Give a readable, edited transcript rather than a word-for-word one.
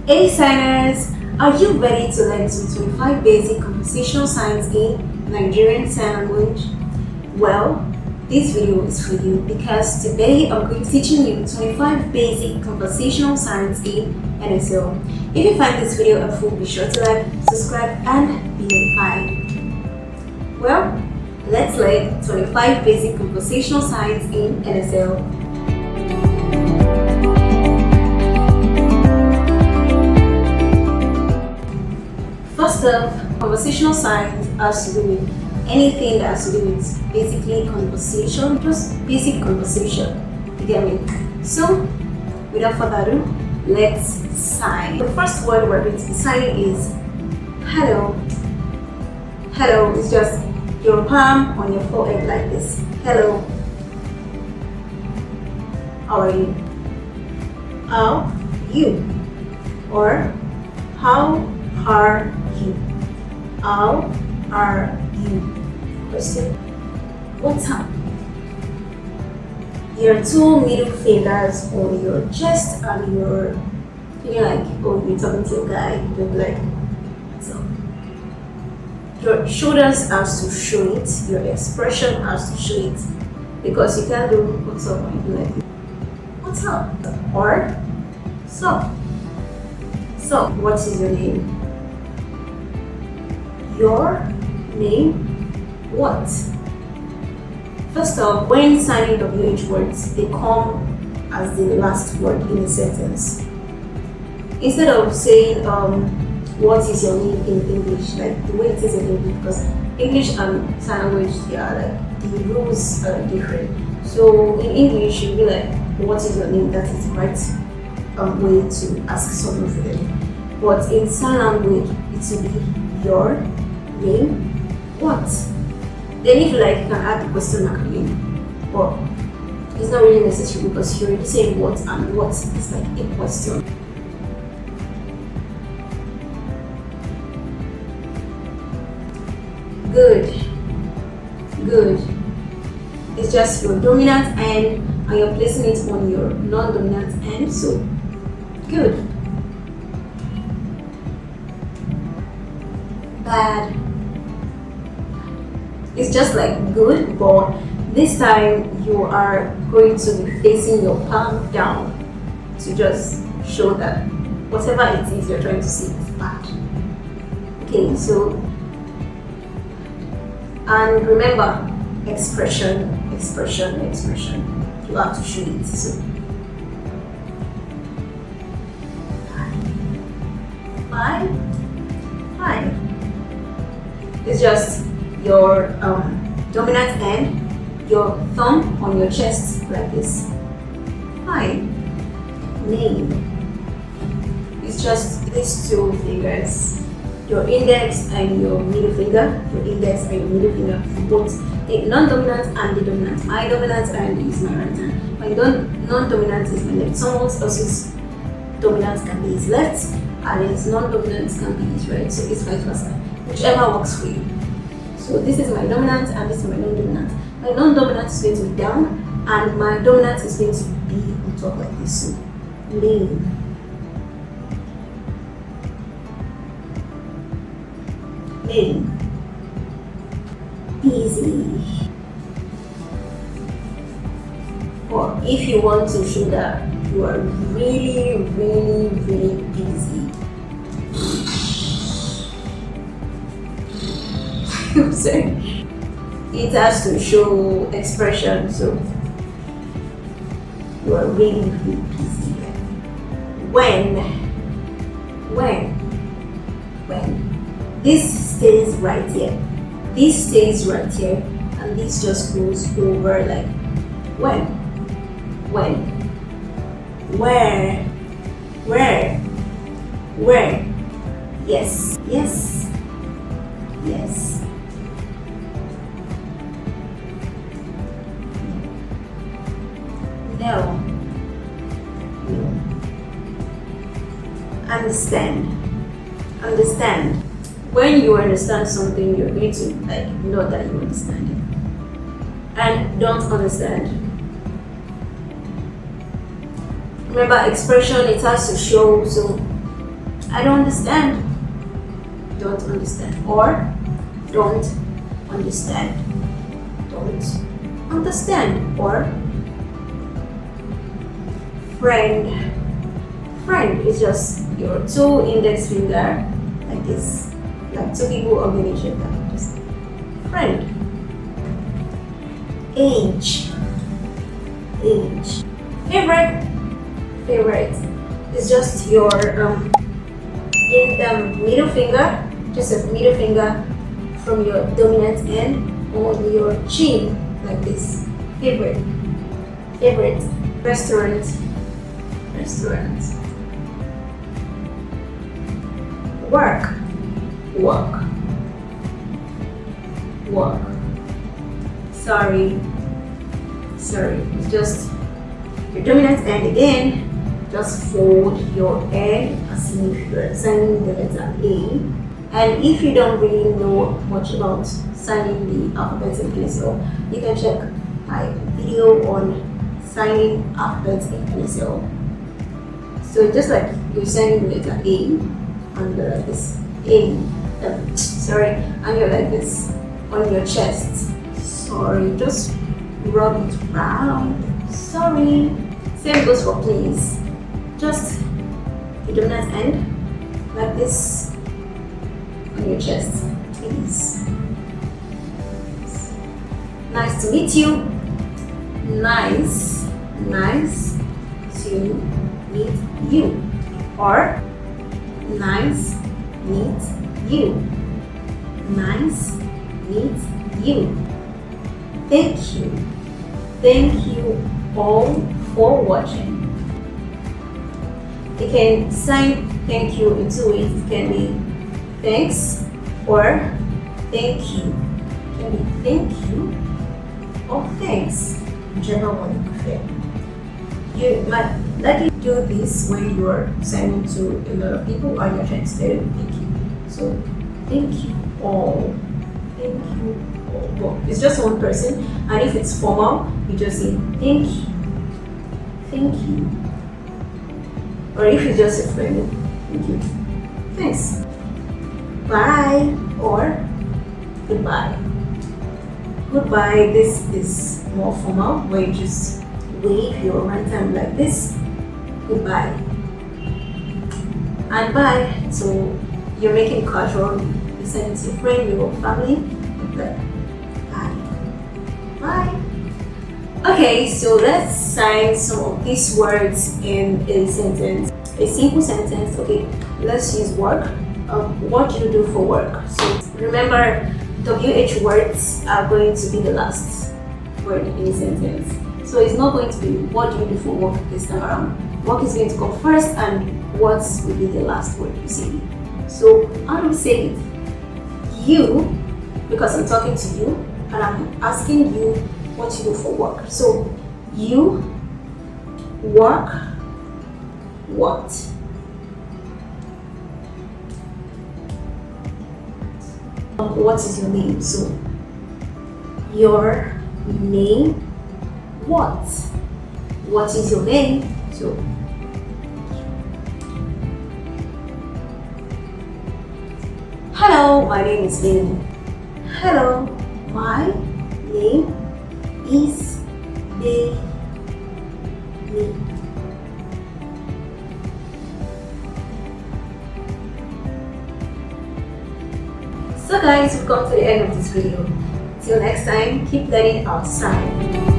Hey signers, are you ready to learn some 25 basic conversational signs in Nigerian Sign Language? Well, this video is for you because today I'm going to be teaching you 25 basic conversational signs in NSL. If you find this video helpful, be sure to like, subscribe, and be notified. Well, let's learn 25 basic conversational signs in NSL. First up, conversational signs has to do with anything that has to do with basically conversation, just basic conversation. You get me? So, without further ado, let's sign. The first word we're going to be signing is hello. Hello is just your palm on your forehead like this. Hello. How are you? How you? Or how are you? How are you? Question. What's up? Your two middle fingers on your chest and you're like, oh, you're talking to a guy, you'll be like, what's up? Your shoulders has to show it, your expression has to show it. Because you can't do what's up and you'll be like, what's up? Or so. So, what is your name? Your name? What? First off, when signing WH words, they come as the last word in a sentence. Instead of saying, what is your name in English, like the way it is in English, because English and sign language, they are like, the rules are different. So in English, you'll be like, what is your name? That is the right way to ask someone for them. But in sign language, it will be your name, what? Then if you like, you can add the question mark again. But it's not really necessary because you're already saying what, and what is like a question. Good. Good. It's just your dominant end and you're placing it on your non-dominant end. So, good. Bad. It's just like good, but this time you are going to be facing your palm down to just show that whatever it is you're trying to say is bad. Okay, so, and remember, expression. You have to show it. So, five. It's just your dominant end, your thumb on your chest like this. Fine. Name. It's just these two fingers, your index and your middle finger. Your index and your middle finger for both the non-dominant and the dominant. My dominant hand is my right hand. My non-dominant is my left. Someone else's dominant can be his left, and his non-dominant can be his right. So it's vice versa. Whichever works for you. So this is my dominant and this is my non-dominant. My non-dominant is going to be down and my dominant is going to be on top like this. So lane. Easy. Or if you want to show that you are really busy. I'm sorry. It has to show expression, so you are really busy. When this stays right here, this stays right here, and this just goes over like when, where, yes. No. Understand. When you understand something, you're going to like know that you understand it. And don't understand. Remember, expression, it has to show, so I don't understand. Don't understand. Or don't understand. Don't understand. Or friend. Friend is just your two index finger like this. Like two people holding each other. Just friend. Age. Age. Favorite. Favorite is just your in the middle finger, just a middle finger from your dominant end on your chin like this. Favorite. Favorite. Restaurant. Restaurant. Work. Work. Work. Sorry. Sorry. It's just your dominant end again. Just fold your end as if you're signing the letter A. And if you don't really know much about signing the alphabet in NSL, you can check my video on signing alphabet in NSL. So just like you're signing the letter A, and like this A, sorry, and you're like this on your chest. Sorry, just rub it round. Sorry. Same goes for please. Just the dominant end like this on your chest, please. Nice to meet you. Nice to meet you. Or nice meet you. Nice meet you. Thank you. Thank you all for watching. You can sign thank you in two ways. It can be thanks or thank you. It can be thank you or thanks, whichever one you prefer. You might likely do this when you're signing to a lot of people and you're trying to say thank you. So thank you all. Thank you all. Well, it's just one person, and if it's formal, you just say thank you. Thank you. Or if it's just a friend, thank you. Thanks. Bye or goodbye. Goodbye, this is more formal, where you just wave your right hand like this. Goodbye. And bye. So you're making casual. You send it to a friend, your family. Like, bye. Bye. Okay, so let's sign some of these words in a sentence. A simple sentence. Okay, let's use work. What do you do for work? So remember, WH words are going to be the last word in a sentence. So it's not going to be what do you do for work this time around. Work is going to come first, and what will be the last word you say. So how do we say it? You, because I'm talking to you and I'm asking you what you do for work. So you work what? What is your name? So your name what? What is your name? So hello, my name is Lynn. Hello, my name is Bailey. So guys, we've come to the end of this video. Till next time, keep learning outside.